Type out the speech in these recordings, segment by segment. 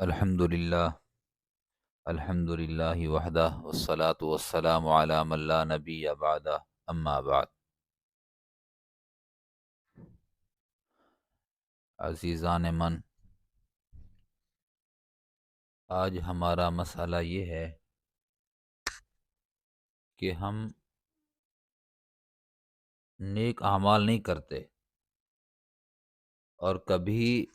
الحمد للہ وحدہ والصلاة والسلام علی من لا نبی بعدہ اما بعد۔ عزیزان من، آج ہمارا مسئلہ یہ ہے کہ ہم نیک اعمال نہیں کرتے اور کبھی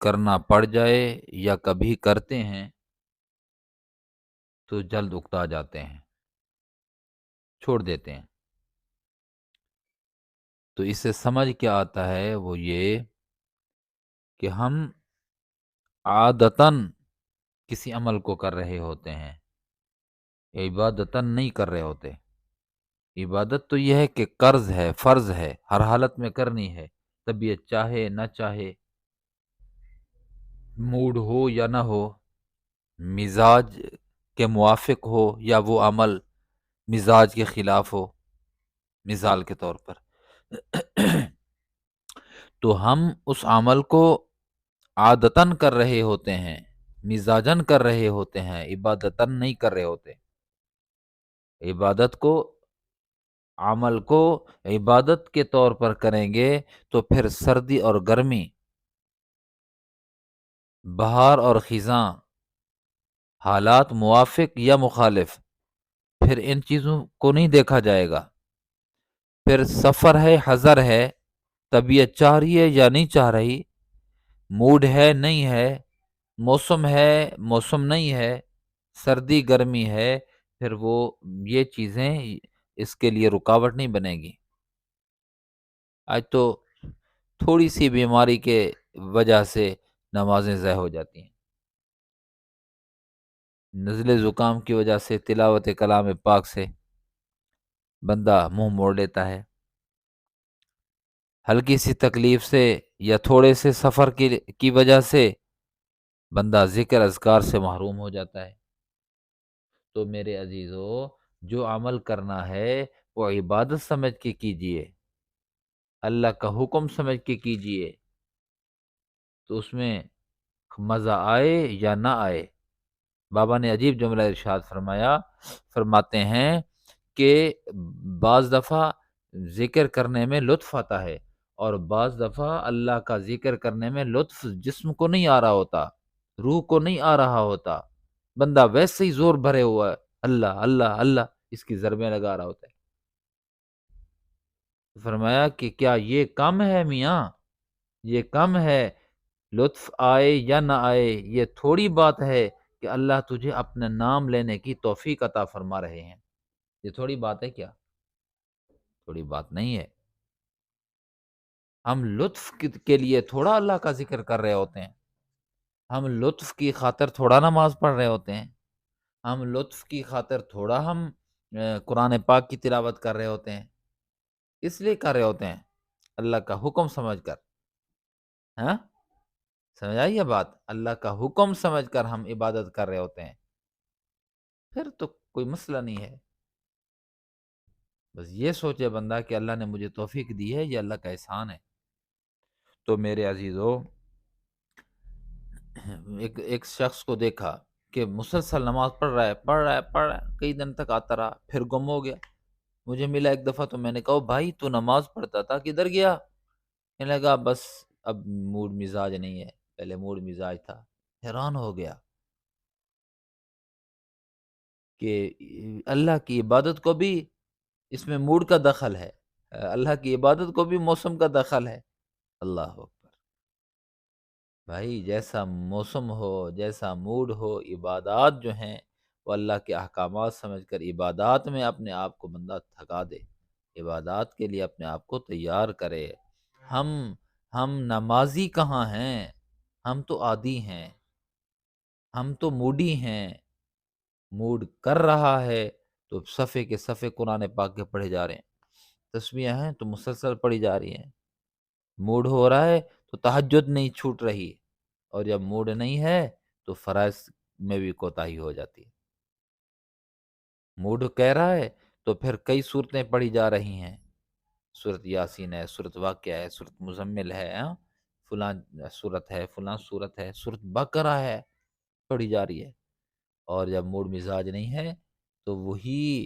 کرنا پڑ جائے یا کبھی کرتے ہیں تو جلد اکتا جاتے ہیں، چھوڑ دیتے ہیں۔ تو اس سے سمجھ کیا آتا ہے وہ یہ کہ ہم عادتاً کسی عمل کو کر رہے ہوتے ہیں، عبادتاً نہیں کر رہے ہوتے۔ عبادت تو یہ ہے کہ قرض ہے، فرض ہے، ہر حالت میں کرنی ہے، طبیعت چاہے نہ چاہے، موڈ ہو یا نہ ہو، مزاج کے موافق ہو یا وہ عمل مزاج کے خلاف ہو۔ مثال کے طور پر تو ہم اس عمل کو عادتاً کر رہے ہوتے ہیں، مزاجاً کر رہے ہوتے ہیں، عبادتاً نہیں کر رہے ہوتے۔ عبادت کو، عمل کو عبادت کے طور پر کریں گے تو پھر سردی اور گرمی، بہار اور خزاں، حالات موافق یا مخالف، پھر ان چیزوں کو نہیں دیکھا جائے گا۔ پھر سفر ہے، حضر ہے، طبیعت چاہ رہی ہے یا نہیں چاہ رہی، موڈ ہے نہیں ہے، موسم ہے موسم نہیں ہے، سردی گرمی ہے، پھر وہ یہ چیزیں اس کے لیے رکاوٹ نہیں بنے گی۔ آج تو تھوڑی سی بیماری کے وجہ سے نمازیں ضائع ہو جاتی ہیں، نزلے زکام کی وجہ سے تلاوت کلام پاک سے بندہ منہ موڑ لیتا ہے، ہلکی سی تکلیف سے یا تھوڑے سے سفر کی وجہ سے بندہ ذکر اذکار سے محروم ہو جاتا ہے۔ تو میرے عزیزو، جو عمل کرنا ہے وہ عبادت سمجھ کے کیجئے، اللہ کا حکم سمجھ کے کیجئے، تو اس میں مزہ آئے یا نہ آئے۔ بابا نے عجیب جملہ ارشاد فرماتے ہیں کہ بعض دفعہ ذکر کرنے میں لطف آتا ہے اور بعض دفعہ اللہ کا ذکر کرنے میں لطف جسم کو نہیں آ رہا ہوتا، روح کو نہیں آ رہا ہوتا، بندہ ویسے ہی زور بھرے ہوا ہے، اللہ اللہ اللہ اس کی ضربیں لگا رہا ہوتا ہے۔ فرمایا کہ کیا یہ کم ہے میاں، یہ کم ہے، لطف آئے یا نہ آئے یہ تھوڑی بات ہے کہ اللہ تجھے اپنے نام لینے کی توفیق عطا فرما رہے ہیں۔ یہ تھوڑی بات ہے کیا؟ تھوڑی بات نہیں ہے۔ ہم لطف کے لیے تھوڑا اللہ کا ذکر کر رہے ہوتے ہیں، ہم لطف کی خاطر تھوڑا نماز پڑھ رہے ہوتے ہیں، ہم لطف کی خاطر تھوڑا ہم قرآن پاک کی تلاوت کر رہے ہوتے ہیں، اس لیے کر رہے ہوتے ہیں اللہ کا حکم سمجھ کر۔ ہاں، سمجھ آئی یہ بات؟ اللہ کا حکم سمجھ کر ہم عبادت کر رہے ہوتے ہیں، پھر تو کوئی مسئلہ نہیں ہے۔ بس یہ سوچے بندہ کہ اللہ نے مجھے توفیق دی ہے، یہ اللہ کا احسان ہے۔ تو میرے عزیزو، ایک شخص کو دیکھا کہ مسلسل نماز پڑھ رہا ہے، کئی دن تک آتا رہا، پھر گم ہو گیا۔ مجھے ملا ایک دفعہ تو میں نے کہا بھائی تو نماز پڑھتا تھا، کدھر گیا؟ کہنے لگا بس اب موڈ مزاج نہیں ہے، پہلے موڈ مزاج تھا۔ حیران ہو گیا کہ اللہ کی عبادت کو بھی اس میں موڈ کا دخل ہے، اللہ کی عبادت کو بھی موسم کا دخل ہے۔ اللہ اکبر! بھائی جیسا موسم ہو، جیسا موڈ ہو، عبادات جو ہیں وہ اللہ کے احکامات سمجھ کر عبادات میں اپنے آپ کو بندہ تھکا دے، عبادات کے لیے اپنے آپ کو تیار کرے۔ ہم ہم نمازی کہاں ہیں؟ ہم تو عادی ہیں، ہم تو موڈی ہیں۔ موڈ کر رہا ہے تو صفحے کے صفحے قرآن پاک کے پڑھے جا رہے ہیں، تسبیحیں ہیں تو مسلسل پڑھی جا رہی ہیں، موڈ ہو رہا ہے تو تہجد نہیں چھوٹ رہی، اور جب موڈ نہیں ہے تو فرائض میں بھی کوتاہی ہو جاتی ہے۔ موڈ کہہ رہا ہے تو پھر کئی صورتیں پڑھی جا رہی ہیں، سورت یاسین ہے، سورت واقعہ ہے، سورت مزمل ہے، ہاں؟ فلاں صورت ہے، فلاں صورت ہے، صورت بقرہ ہے، پڑھی جا رہی ہے، اور جب موڈ مزاج نہیں ہے تو وہی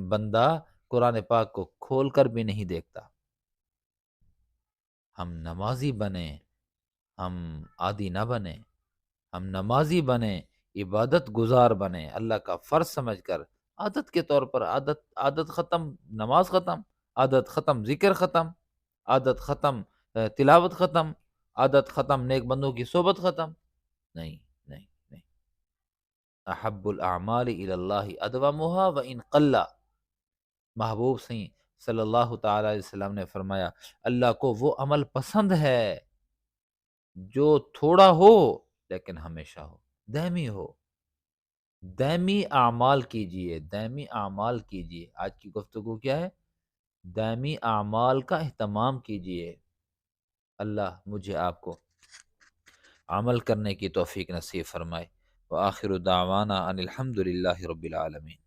بندہ قرآن پاک کو کھول کر بھی نہیں دیکھتا۔ ہم نمازی بنیں، ہم عادی نہ بنیں، ہم نمازی بنیں، عبادت گزار بنیں، اللہ کا فرض سمجھ کر، عادت کے طور پر، عادت ختم نماز ختم، عادت ختم ذکر ختم، عادت ختم تلاوت ختم، عادت ختم نیک بندوں کی صحبت ختم، نہیں، نہیں، نہیں۔ احب الاعمال الی اللہ ادومها وان قل، محبوب صلی اللہ تعالی علیہ وسلم نے فرمایا اللہ کو وہ عمل پسند ہے جو تھوڑا ہو لیکن ہمیشہ ہو، دائمی ہو۔ دائمی اعمال کیجئے، دائمی اعمال کیجئے، آج کی گفتگو کیا ہے؟ دائمی اعمال کا اہتمام کیجئے۔ اللہ مجھے آپ کو عمل کرنے کی توفیق نصیب فرمائے۔ وآخر دعوانا ان الحمد للہ رب العالمین۔